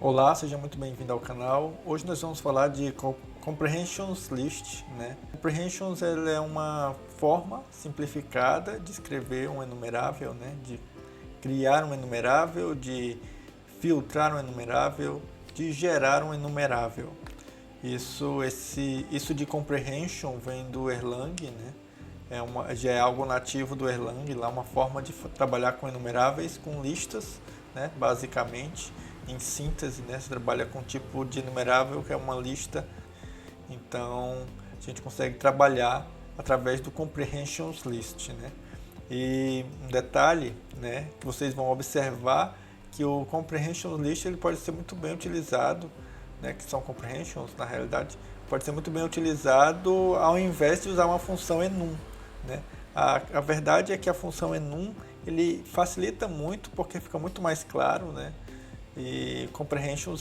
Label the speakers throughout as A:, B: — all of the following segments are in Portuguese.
A: Olá, seja muito bem-vindo ao canal. Hoje nós vamos falar de Comprehensions List, né? Comprehensions ela é uma forma simplificada de escrever um enumerável, né? De criar um enumerável, de filtrar um enumerável, de gerar um enumerável. Isso de comprehension vem do Erlang, né? Já é algo nativo do Erlang, lá uma forma de trabalhar com enumeráveis, com listas, né? Basicamente. Em síntese, né? Você trabalha com um tipo de enumerável que é uma lista, então a gente consegue trabalhar através do Comprehensions List, né? E um detalhe, né, que vocês vão observar que o Comprehensions List ele pode ser muito bem utilizado, né, que são comprehensions na realidade, pode ser muito bem utilizado ao invés de usar uma função enum, né? A verdade é que a função enum ele facilita muito porque fica muito mais claro, né? E comprehensions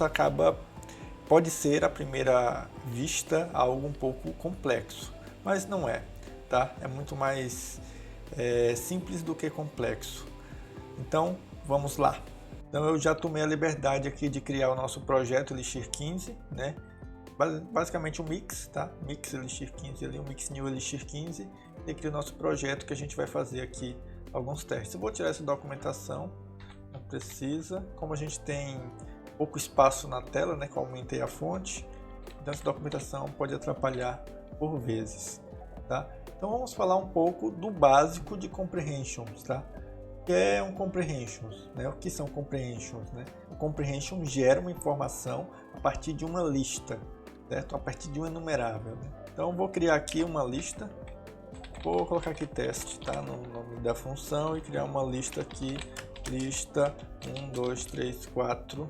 A: pode ser à primeira vista algo um pouco complexo, mas não é, tá? É muito mais simples do que complexo. Então vamos lá. Então eu já tomei a liberdade aqui de criar o nosso projeto Elixir 15, né? Basicamente um mix, tá? Mix Elixir 15 ali, um mix new Elixir 15 e aqui o nosso projeto que a gente vai fazer aqui alguns testes. Eu vou tirar essa documentação. Não precisa, como a gente tem pouco espaço na tela, né, que eu aumentei a fonte, então essa documentação pode atrapalhar por vezes, tá? Então vamos falar um pouco do básico de comprehensions, tá? O que é um comprehensions, né? O que são comprehensions, né? O comprehension gera uma informação a partir de uma lista, certo? A partir de um enumerável, né? Então vou criar aqui uma lista, vou colocar aqui teste, tá? No nome da função e criar uma lista aqui. Lista 1, 2, 3, 4.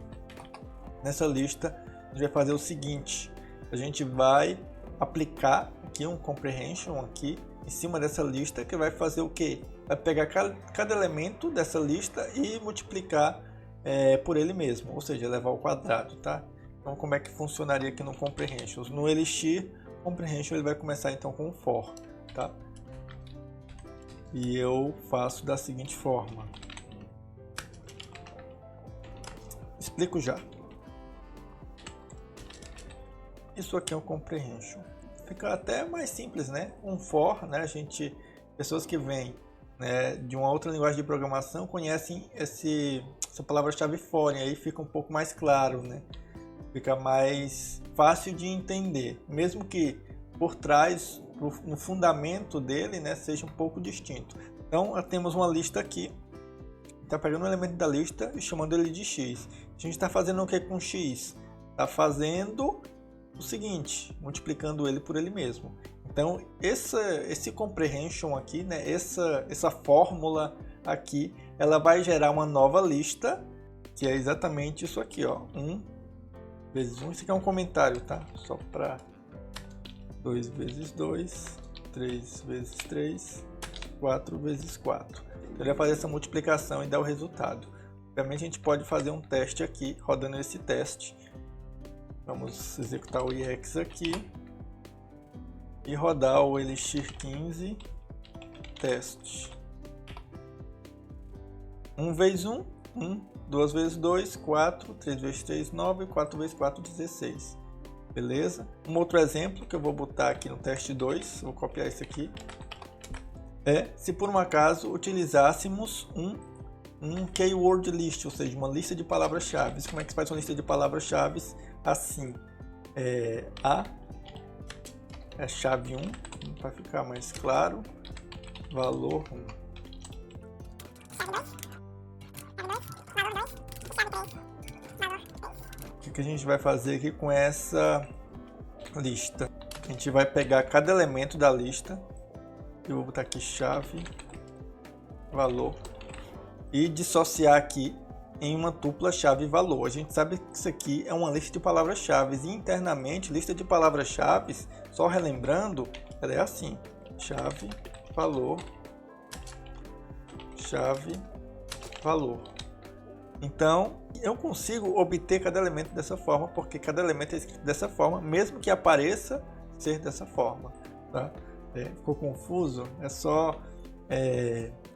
A: Nessa lista, a gente vai fazer o seguinte: a gente vai aplicar aqui um comprehension aqui em cima dessa lista, que vai fazer o quê? Vai pegar cada elemento dessa lista e multiplicar por ele mesmo, ou seja, levar ao quadrado, tá? Então, como é que funcionaria aqui no comprehension? No Elixir, o comprehension ele vai começar então com um for, tá? E eu faço da seguinte forma. Explico já. Isso aqui é um comprehension. Fica até mais simples, né? Um for, né? Pessoas que vêm, né, de uma outra linguagem de programação conhecem essa palavra-chave for, e aí fica um pouco mais claro, né? Fica mais fácil de entender, mesmo que por trás, no fundamento dele, né, seja um pouco distinto. Então, temos uma lista aqui. Está pegando um elemento da lista e chamando ele de x. A gente está fazendo o que com x? Está fazendo o seguinte, multiplicando ele por ele mesmo. Então, esse comprehension aqui, né, essa fórmula aqui, ela vai gerar uma nova lista, que é exatamente isso aqui, ó, 1 vezes 1. Isso aqui é um comentário, tá? Só para 2 vezes 2, 3 vezes 3, 4 vezes 4. Ele vai fazer essa multiplicação e dar o resultado. Obviamente a gente pode fazer um teste aqui, rodando esse teste. Vamos executar o IEX aqui e rodar o Elixir 15 teste. 1 vezes 1, 1, 2 vezes 2, 4, 3 vezes 3, 9, 4 vezes 4, 16. Beleza? Um outro exemplo que eu vou botar aqui no teste 2, vou copiar esse aqui. Se por um acaso utilizássemos um keyword list, ou seja, uma lista de palavras-chave. Como é que se faz uma lista de palavras-chave? Assim, A é chave 1, para ficar mais claro, valor 1. O que a gente vai fazer aqui com essa lista? A gente vai pegar cada elemento da lista. Eu vou botar aqui chave, valor e dissociar aqui em uma tupla chave valor. A gente sabe que isso aqui é uma lista de palavras-chave e internamente lista de palavras-chave, só relembrando, ela é assim: chave, valor, chave, valor. Então eu consigo obter cada elemento dessa forma, porque cada elemento é escrito dessa forma, mesmo que apareça ser dessa forma, tá? Ficou confuso? É só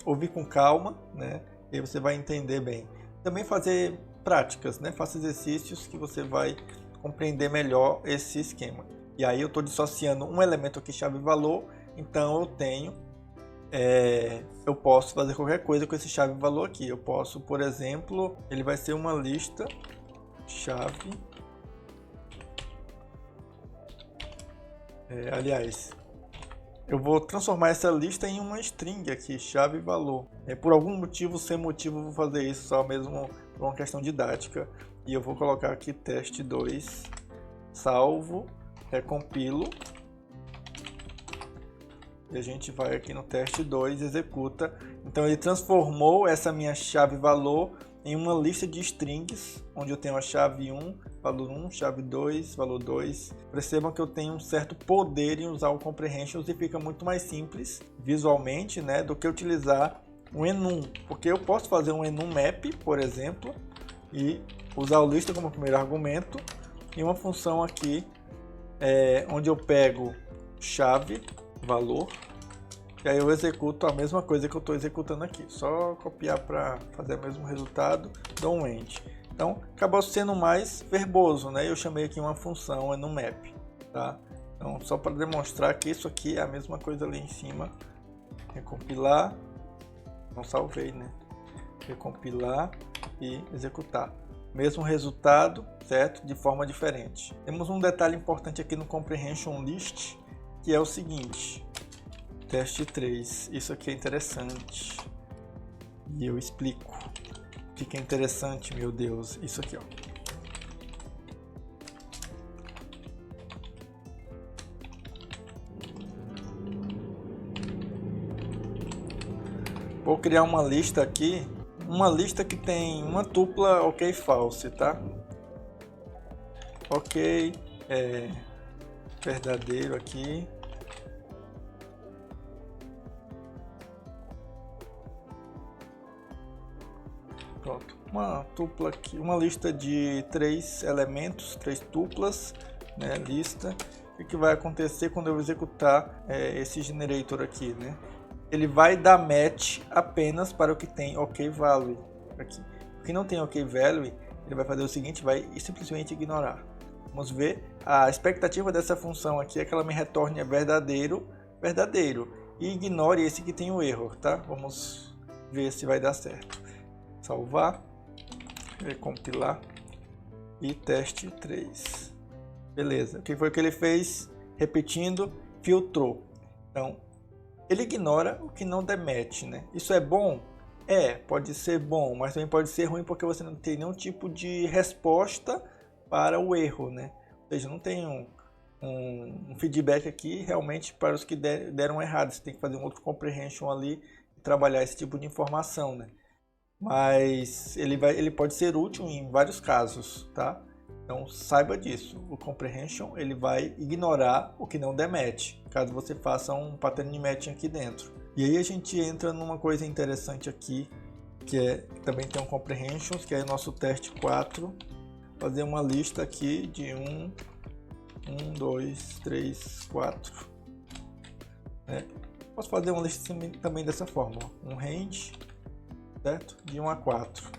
A: ouvir com calma, né? E aí você vai entender bem. Também fazer práticas, né? Faça exercícios que você vai compreender melhor esse esquema. E aí eu estou dissociando um elemento aqui, chave valor, então eu posso fazer qualquer coisa com esse chave valor aqui. Eu posso, por exemplo, ele vai ser uma lista chave, aliás, eu vou transformar essa lista em uma string aqui, chave valor. Por algum motivo, sem motivo, eu vou fazer isso só mesmo por uma questão didática. E eu vou colocar aqui teste2, salvo, recompilo. E a gente vai aqui no teste2, executa. Então ele transformou essa minha chave valor em uma lista de strings, onde eu tenho a chave 1, valor 1, chave 2, valor 2. Percebam que eu tenho um certo poder em usar o comprehensions e fica muito mais simples visualmente, né, do que utilizar um enum, porque eu posso fazer um enum map, por exemplo, e usar o lista como primeiro argumento e uma função aqui onde eu pego chave valor e aí eu executo a mesma coisa que eu estou executando aqui, só copiar para fazer o mesmo resultado, dou um end. Então acabou sendo mais verboso, né? Eu chamei aqui uma função enumMap, tá? Então só para demonstrar que isso aqui é a mesma coisa ali em cima. Recompilar, não salvei, né? Recompilar e executar. Mesmo resultado, certo? De forma diferente. Temos um detalhe importante aqui no comprehension list, que é o seguinte. Teste 3, isso aqui é interessante e eu explico o que é interessante, meu Deus, isso aqui, ó. Vou criar uma lista aqui, uma lista que tem uma tupla ok false, tá? Ok, verdadeiro aqui. Pronto, uma tupla aqui, uma lista de 3 elementos, 3 tuplas, né, lista. O que vai acontecer quando eu executar esse generator aqui, né? Ele vai dar match apenas para o que tem ok value aqui. O que não tem ok value, ele vai fazer o seguinte, vai simplesmente ignorar. Vamos ver, a expectativa dessa função aqui é que ela me retorne verdadeiro, verdadeiro, e ignore esse que tem o erro, tá? Vamos ver se vai dar certo. Salvar, recompilar e teste 3. Beleza, o que foi que ele fez? Repetindo, filtrou. Então, ele ignora o que não demete, né? Isso é bom? Pode ser bom, mas também pode ser ruim porque você não tem nenhum tipo de resposta para o erro, né? Ou seja, não tem um feedback aqui realmente para os que deram errado. Você tem que fazer um outro comprehension ali e trabalhar esse tipo de informação, né? Mas ele pode ser útil em vários casos, tá? Então saiba disso. O comprehension ele vai ignorar o que não demete, caso você faça um pattern matching aqui dentro. E aí a gente entra numa coisa interessante aqui, que também tem um comprehensions, que é o nosso teste 4. Fazer uma lista aqui de 1, 2, 3, 4. Posso fazer uma lista também dessa forma, ó. Um range, certo? De 1 a 4.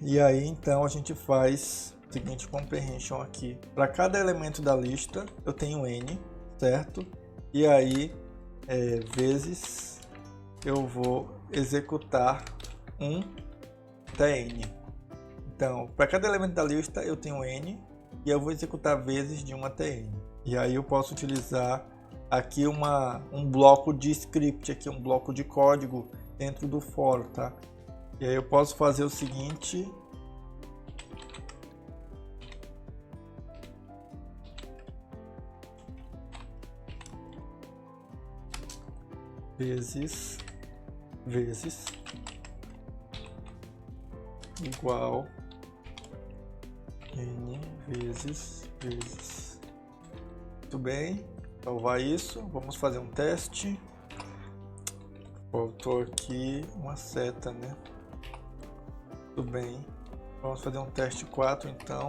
A: E aí então a gente faz o seguinte comprehension aqui. Para cada elemento da lista eu tenho n, certo? E aí vezes eu vou executar 1 até n. Então, para cada elemento da lista eu tenho n e eu vou executar vezes de 1 até n. E aí eu posso utilizar aqui um bloco de script, aqui um bloco de código dentro do for, tá? E aí eu posso fazer o seguinte. Vezes igual n vezes. Muito bem, salvar isso, vamos fazer um teste. Faltou aqui uma seta, né? Tudo bem, vamos fazer um teste 4 então.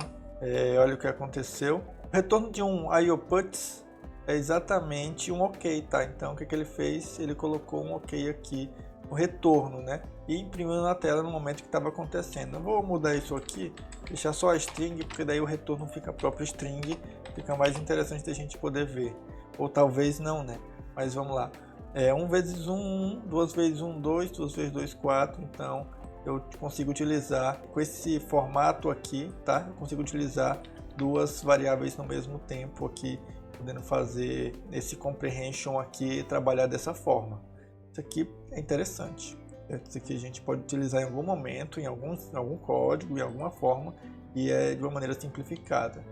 A: Olha o que aconteceu. O retorno de um IOPUTS é exatamente um ok, tá? Então o que ele fez? Ele colocou um ok aqui o retorno, né? E imprimindo na tela no momento que estava acontecendo. Eu vou mudar isso aqui, deixar só a string, porque daí o retorno fica a própria string, fica mais interessante da gente poder ver. Ou talvez não, né? Mas vamos lá. 1 vezes 1, 1, 2 vezes 1, 2, 2 vezes 2, 4. Então eu consigo utilizar com esse formato aqui, tá? Eu consigo utilizar duas variáveis no mesmo tempo aqui, podendo fazer esse comprehension aqui, trabalhar dessa forma. Isso aqui é interessante. Isso aqui a gente pode utilizar em algum momento, em algum código, em alguma forma, e é de uma maneira simplificada.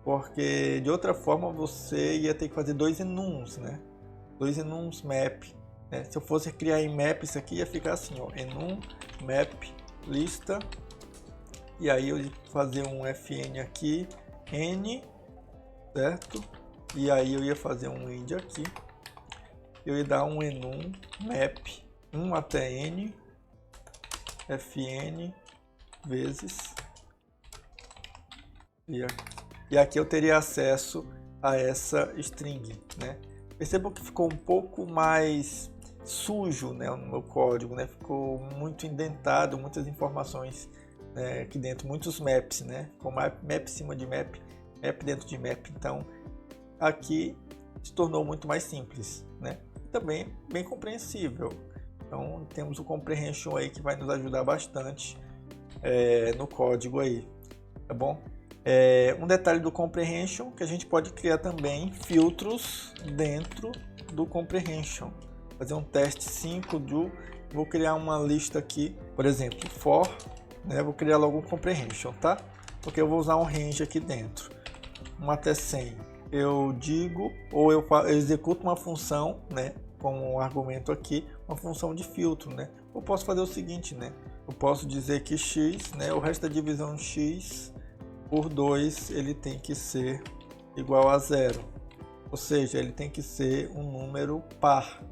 A: Porque de outra forma você ia ter que fazer 2 enums, né? 2 enums map. Né? Se eu fosse criar em map, isso aqui ia ficar assim, ó, enum map lista, e aí eu ia fazer um fn aqui, n, certo? E aí eu ia fazer um end aqui, eu ia dar um enum map 1 até n fn vezes, e aqui eu teria acesso a essa string, né? Percebam que ficou um pouco mais sujo, né, no meu código, né? Ficou muito indentado, muitas informações, né, aqui dentro, muitos maps, né? Com map em cima de map, map dentro de map. Então aqui se tornou muito mais simples, né? Também bem compreensível. Então temos o comprehension aí que vai nos ajudar bastante no código aí, tá bom? Um detalhe do comprehension, que a gente pode criar também filtros dentro do comprehension. Fazer um teste 5 vou criar uma lista aqui, por exemplo, for, né? Vou criar logo um comprehension, tá? Porque eu vou usar um range aqui dentro, 1 até 100. Eu digo, ou eu executo uma função, né? Como um argumento aqui, uma função de filtro, né? Eu posso fazer o seguinte, né? Eu posso dizer que x, né? O resto da divisão x por 2 ele tem que ser igual a 0, ou seja, ele tem que ser um número par,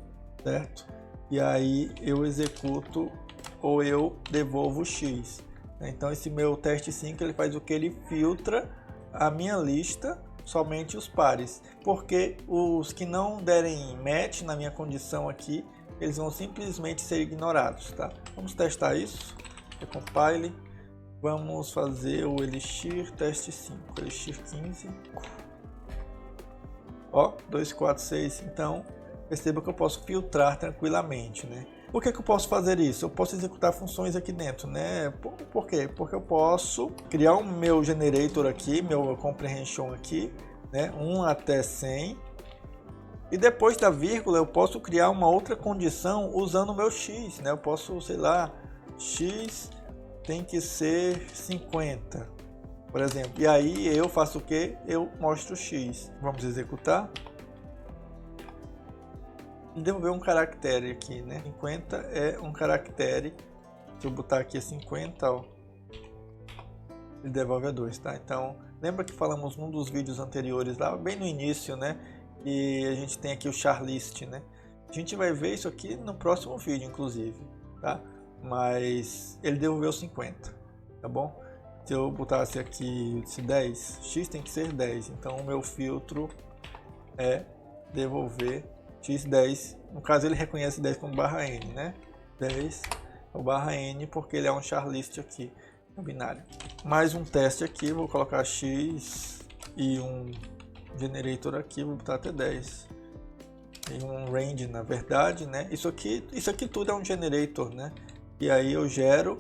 A: certo? E aí eu executo ou eu devolvo x. Então esse meu teste 5 ele faz o que? Ele filtra a minha lista somente os pares, porque os que não derem match na minha condição aqui, eles vão simplesmente ser ignorados, tá? Vamos testar isso, recompile. Vamos fazer o Elixir teste 5, Elixir 15. Ó, 2, 4, 6. Então, perceba que eu posso filtrar tranquilamente, né? Por que eu posso fazer isso? Eu posso executar funções aqui dentro, né? Por quê? Porque eu posso criar o meu generator aqui, meu comprehension aqui, né? 1 até 100. E depois da vírgula eu posso criar uma outra condição usando o meu x, né? Eu posso, sei lá, x tem que ser 50, por exemplo. E aí eu faço o que? Eu mostro x. Vamos executar. Ele devolveu um caractere aqui, né? 50 é um caractere. Se eu botar aqui 50, ó, ele devolve a 2, tá? Então, lembra que falamos num dos vídeos anteriores lá, bem no início, né? E a gente tem aqui o char list, né? A gente vai ver isso aqui no próximo vídeo, inclusive, tá? Mas ele devolveu 50, tá bom? Se eu botasse aqui 10, x tem que ser 10, então o meu filtro é devolver x10. No caso ele reconhece 10 como barra n, né? 10 é o barra n porque ele é um char list aqui, no binário. Mais um teste aqui, vou colocar x e um generator aqui, vou botar até 10. E um range, na verdade, né? Isso aqui tudo é um generator, né? E aí eu gero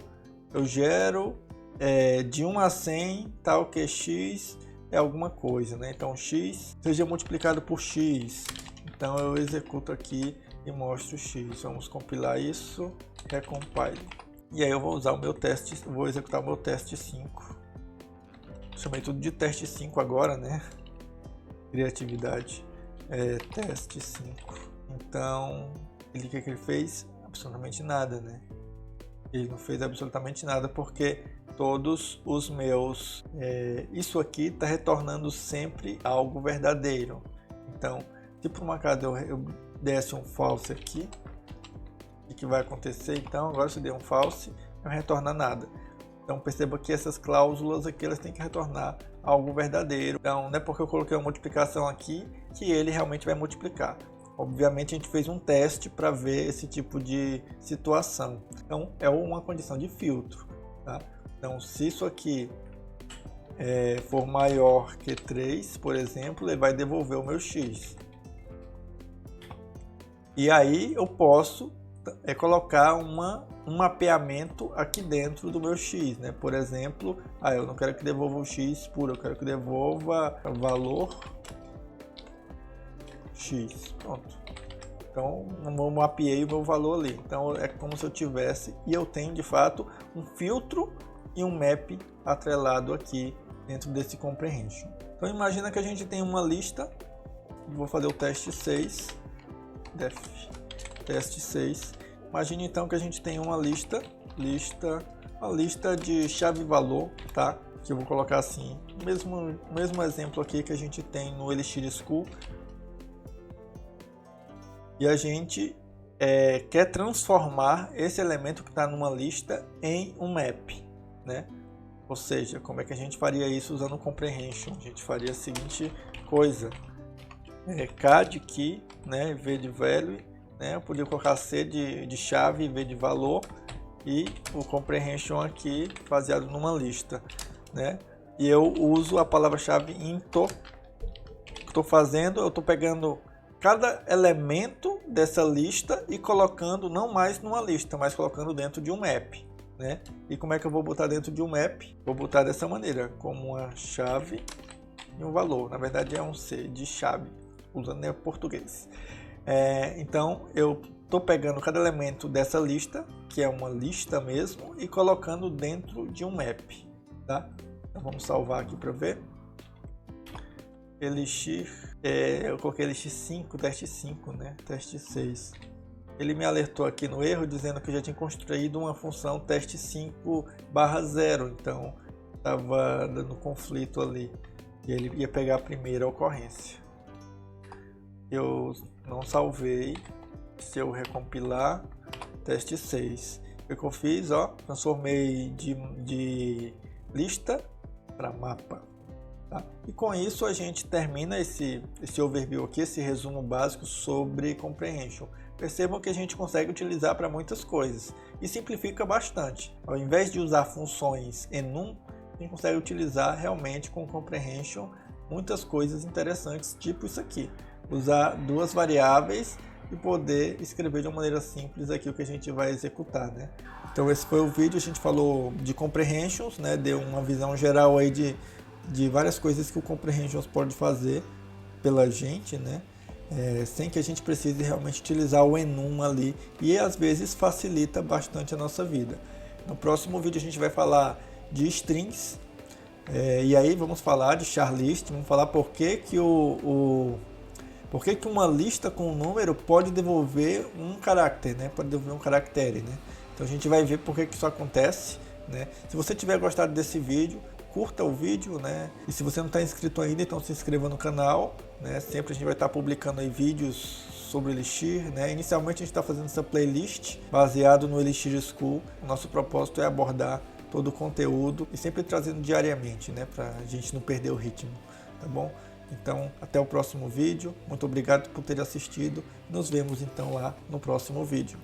A: de 1 a 100, tal que x é alguma coisa, né? Então x seja multiplicado por x. Então eu executo aqui e mostro x. Vamos compilar isso, recompile. E aí eu vou usar o meu teste, vou executar o meu teste 5. Chamei tudo de teste 5 agora, né? Criatividade. Teste 5. Então, o que ele fez? Absolutamente nada, né? Ele não fez absolutamente nada porque todos os meus... isso aqui está retornando sempre algo verdadeiro. Então, se por uma acaso eu desse um false aqui, o que vai acontecer? Então, agora se eu der um false, não retorna nada. Então, perceba que essas cláusulas aqui, elas têm que retornar algo verdadeiro. Então, não é porque eu coloquei uma multiplicação aqui que ele realmente vai multiplicar. Obviamente a gente fez um teste para ver esse tipo de situação. Então é uma condição de filtro, tá? Então se isso aqui for maior que 3, por exemplo, ele vai devolver o meu x. E aí eu posso colocar um mapeamento aqui dentro do meu x, né? Por exemplo, eu não quero que devolva o x puro, eu quero que devolva o valor x. Pronto. Então eu mapeei o meu valor ali. Então é como se eu tivesse, e eu tenho de fato um filtro e um map atrelado aqui dentro desse comprehension. Então imagina que a gente tem uma lista, vou fazer o teste 6, def teste 6. Imagine então que a gente tem uma lista de chave valor, tá? Que eu vou colocar assim, mesmo exemplo aqui que a gente tem no Elixir School. E a gente quer transformar esse elemento que está numa lista em um map, né? Ou seja, como é que a gente faria isso usando o comprehension? A gente faria a seguinte coisa: k de key, né? V de value, né? Eu podia colocar c de chave, v de valor, e o comprehension aqui baseado numa lista, né? E eu uso a palavra-chave into. O que estou fazendo? Eu estou pegando cada elemento dessa lista e colocando não mais numa lista, mas colocando dentro de um map, né? E como é que eu vou botar dentro de um map? Vou botar dessa maneira, como uma chave e um valor. Na verdade é um C de chave, usando em português. Então eu estou pegando cada elemento dessa lista, que é uma lista mesmo, e colocando dentro de um map, tá? Então vamos salvar aqui para ver. Elixir, eu coloquei Elixir 5, teste 5, né? Teste 6. Ele me alertou aqui no erro, dizendo que eu já tinha construído uma função teste 5/0, então estava dando conflito ali, e ele ia pegar a primeira ocorrência. Eu não salvei. Se eu recompilar, teste 6. O que eu fiz? Transformei de lista para mapa. Tá? E com isso a gente termina esse overview aqui, esse resumo básico sobre comprehension. Percebam que a gente consegue utilizar para muitas coisas e simplifica bastante. Ao invés de usar funções enum, a gente consegue utilizar realmente com comprehension muitas coisas interessantes, tipo isso aqui. Usar duas variáveis e poder escrever de uma maneira simples aqui o que a gente vai executar, né? Então esse foi o vídeo, a gente falou de comprehensions, né? Deu uma visão geral aí de várias coisas que o comprehensions pode fazer pela gente, né? Sem que a gente precise realmente utilizar o enum ali, e às vezes facilita bastante a nossa vida. No próximo vídeo a gente vai falar de strings, e aí vamos falar de char list, vamos falar por que uma lista com um número pode devolver um caráter, né? Pode devolver um caractere, né? Então a gente vai ver por que isso acontece, né? Se você tiver gostado desse vídeo, curta o vídeo, né? E se você não está inscrito ainda, então se inscreva no canal, né? Sempre a gente vai estar publicando aí vídeos sobre Elixir, né? Inicialmente a gente está fazendo essa playlist baseado no Elixir School. O nosso propósito é abordar todo o conteúdo e sempre trazendo diariamente, né? Para a gente não perder o ritmo, tá bom? Então, até o próximo vídeo. Muito obrigado por ter assistido. Nos vemos então lá no próximo vídeo.